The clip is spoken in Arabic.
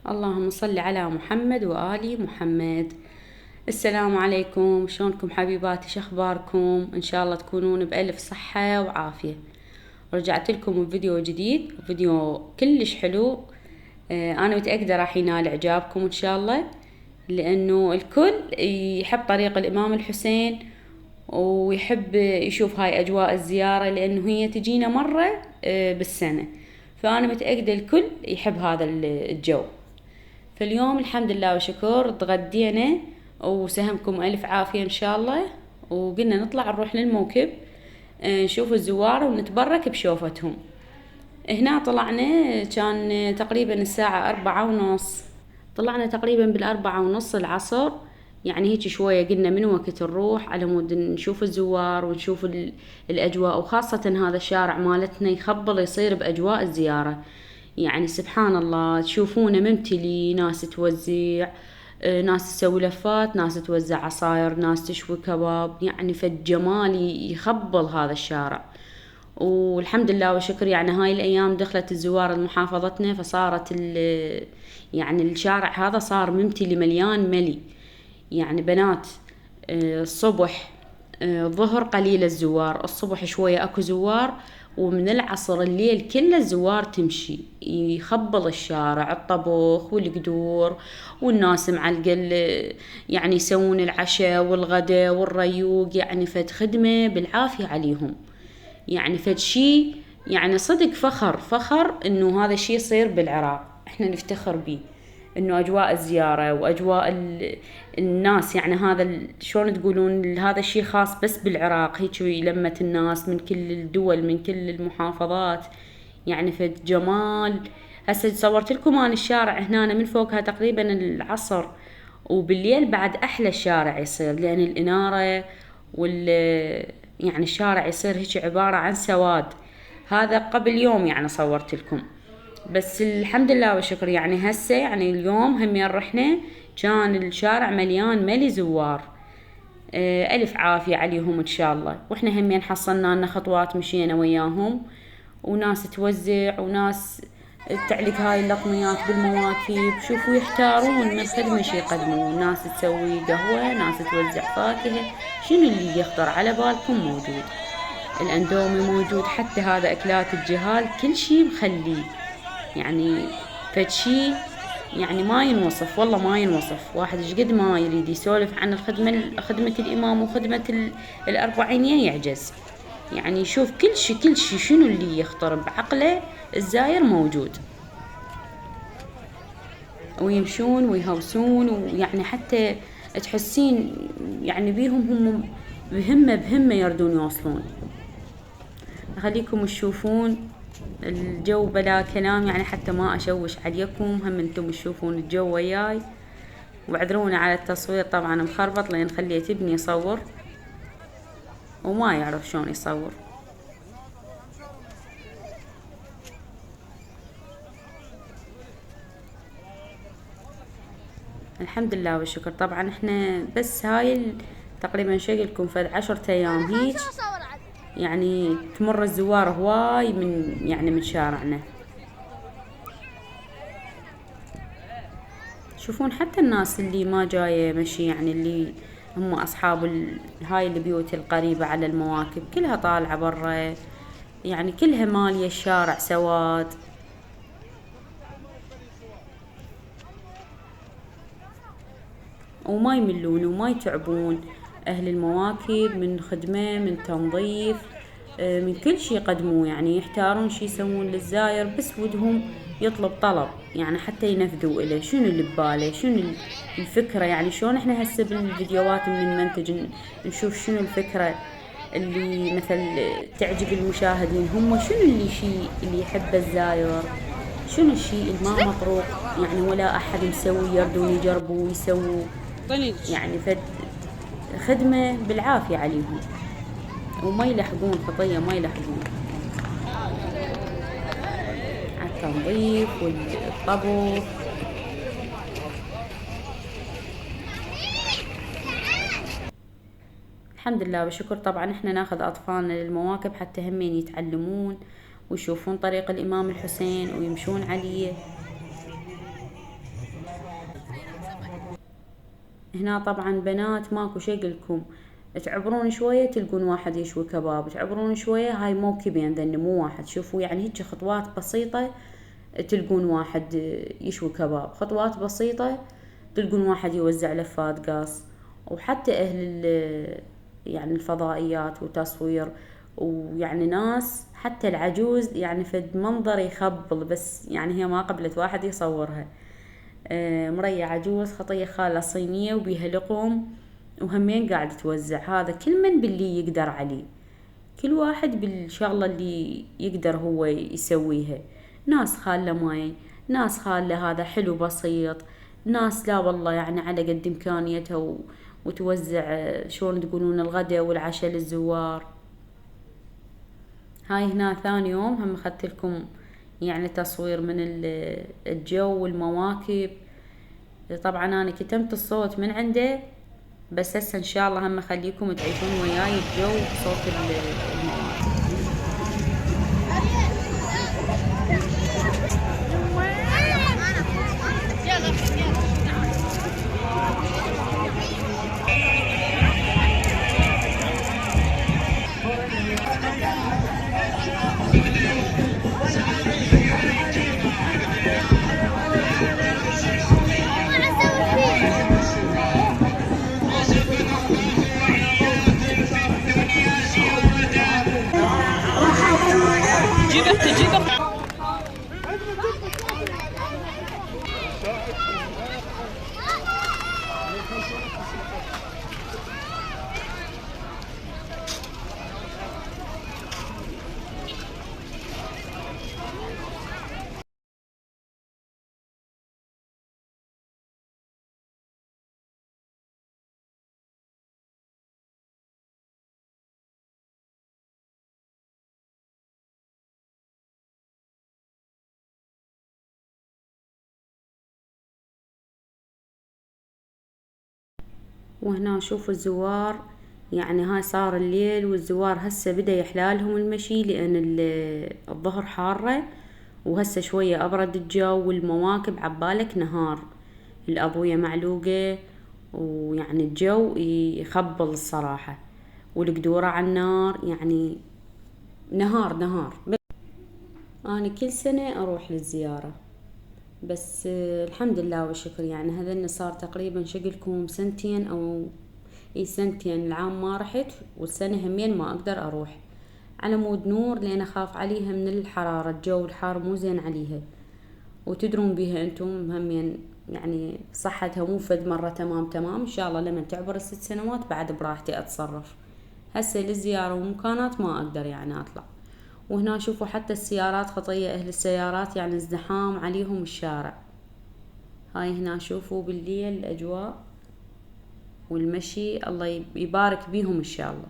اللهم صل على محمد وآل محمد. السلام عليكم، شلونكم حبيباتي؟ شخباركم؟ إن شاء الله تكونون بألف صحة وعافية. رجعت لكم بفيديو جديد، فيديو كلش حلو. أنا متأكدة راح ينال إعجابكم إن شاء الله، لأنه الكل يحب طريق الإمام الحسين ويحب يشوف هاي أجواء الزيارة، لأنه هي تجينا مرة بالسنة، فأنا متأكدة الكل يحب هذا الجو. فاليوم الحمد لله وشكر تغدينا وسهمكم ألف عافية إن شاء الله، وقلنا نطلع نروح للموكب نشوف الزوار ونتبرك بشوفتهم. هنا طلعنا كان تقريبا الساعة 4:30، طلعنا تقريبا بال4:30 العصر، يعني هيك شوية قلنا من وقت نروح على مود نشوف الزوار ونشوف الأجواء، وخاصة هذا الشارع مالتنا يخبل يصير بأجواء الزيارة. يعني سبحان الله تشوفونه ممتلي، ناس توزع، ناس تسوي لفات، ناس توزع عصاير، ناس تشوي كباب، يعني فالجمال يخبل هذا الشارع. والحمد لله والشكر يعني هاي الأيام دخلت الزوار لمحافظتنا، فصارت يعني الشارع هذا صار ممتلي مليان ملي، يعني بنات الصبح الظهر قليل الزوار، الصبح شوية اكو زوار، ومن العصر الليل كله الزوار تمشي، يخبل الشارع الطبخ والقدور، والناس معلقة يعني يسوون العشاء والغداء والريوق، يعني فد خدمة بالعافية عليهم. يعني فد شي يعني صدق فخر فخر انه هذا الشي يصير بالعراق، احنا نفتخر بيه، انه اجواء الزيارة واجواء الناس، يعني هذا شلون تقولون هذا الشي خاص بس بالعراق، هيك لمة الناس من كل الدول من كل المحافظات، يعني فد جمال. هسه صورت لكم انا الشارع هنا من فوقها تقريبا العصر، وبالليل بعد احلى الشارع يصير، لان الانارة يعني الشارع يصير هيك عبارة عن سواد. هذا قبل يوم يعني صورت لكم، بس الحمد لله والشكر يعني هسه يعني اليوم هم رحنا كان الشارع مليان ملي زوار. ألف عافية عليهم إن شاء الله. وإحنا همين حصلنا لنا خطوات مشينا وياهم، وناس توزع وناس تعلق هاي اللطميات بالمواكب، شوفوا يحتارون من خدمة شي يقدمون، ناس تسوي قهوة، ناس توزع فاكهة، شنو اللي يخطر على بالكم موجود. الاندومي موجود، حتى هذا اكلات الجهال كل شي مخليه، يعني فد شي يعني ما ينوصف، والله ما ينوصف. واحد قد ما يريد يسولف عن خدمة الإمام وخدمة الأربعينية يعجز، يعني يشوف كل شي شنو اللي يخطر بعقله الزاير موجود. ويمشون ويهوسون، ويعني حتى تحسين يعني بيهم هم بهمة يردون يوصلون. أخليكم تشوفون الجو بلا كلام، يعني حتى ما أشوش عليكم، هم انتم تشوفون الجو وياي. وعذرونا على التصوير طبعا مخربط، لأن خليت ابني يصور وما يعرف شلون يصور. الحمد لله والشكر. طبعا احنا بس هاي تقريبا شقلكم فد 10 أيام هيك، يعني تمر الزوار هواي من شارعنا. تشوفون حتى الناس اللي ما جاية مشي، يعني اللي هم أصحاب هاي البيوت القريبة على المواكب كلها طالعة برا، يعني كلها مالية الشارع سواد. وما يملون وما يتعبون أهل المواكب من خدمة من تنظيف، من كل شي يقدموه، يعني يحتارون شي يسوون للزاير، بس ودهم يطلب طلب، يعني حتى ينفذوا إليه شنو اللي بباله، شنو الفكرة. يعني شلون احنا هسه بالفيديوهات من المنتج نشوف شنو الفكرة اللي مثل تعجب المشاهدين، هم شنو اللي يحبه الزاير، شنو الشيء اللي ما مطروق يعني ولا أحد مسوي، يردون يجربوا ويسووا، يعني فد خدمة بالعافية عليهم، وما يلحقون خطية، ما يلحقون على التنظيف والطبخ. الحمد لله والشكر. طبعا احنا ناخذ اطفالنا للمواكب حتى همين يتعلمون ويشوفون طريق الامام الحسين ويمشون عليه. هنا طبعا بنات ماكو شي قلكم، تعبرون شوية تلقون واحد يشوي كباب، تعبرون شوية هاي موكبين ذني مو واحد. شوفوا يعني هيك خطوات بسيطة تلقون واحد يشوي كباب، خطوات بسيطة تلقون واحد يوزع لفات قاص. وحتى أهل يعني الفضائيات وتصوير، ويعني ناس حتى العجوز يعني فد منظر يخبل، بس يعني هي ما قبلت واحد يصورها. مرية عجوز خطية خالة صينية وبيها لقم، وهمين قاعدة توزع. هذا كل من باللي يقدر عليه، كل واحد بالشغلة اللي يقدر هو يسويها. ناس خالة ماي، ناس خالة هذا حلو بسيط، ناس لا والله يعني على قد إمكانيتها وتوزع شلون تقولون الغدا والعشاء للزوار. هاي هنا ثاني يوم هم اخذت لكم يعني تصوير من الجو والمواكب. طبعا انا كتمت الصوت من عنده، بس هسه ان شاء الله هم اخليكم تعيشون وياي الجو بصوت المواكب. وهنا شوفوا الزوار، يعني هاي صار الليل والزوار هسه بدأ يحلالهم المشي، لأن الظهر حارة، وهسه شوية أبرد الجو والمواكب عبالك نهار، الأضوية معلوقة، ويعني الجو يخبل الصراحة، والقدورة على النار يعني نهار نهار. أنا كل سنة أروح للزيارة، بس الحمد لله والشكر يعني هذا صار تقريبا شقلكم سنتين او اي سنتين. العام ما رحت، والسنة همين ما اقدر اروح على مود نور، لان اخاف عليها من الحرارة، الجو الحار مو زين عليها. وتدرون بيها انتم همين يعني صحتها مو فد مرة تمام تمام. ان شاء الله لما تعبر ال6 سنوات بعد براحتي اتصرف. هسه للزيارة ومكانات ما اقدر يعني اطلع. وهنا شوفوا حتى السيارات خطية، اهل السيارات يعني ازدحام عليهم الشارع. هاي هنا شوفوا بالليل الاجواء والمشي، الله يبارك بيهم ان شاء الله.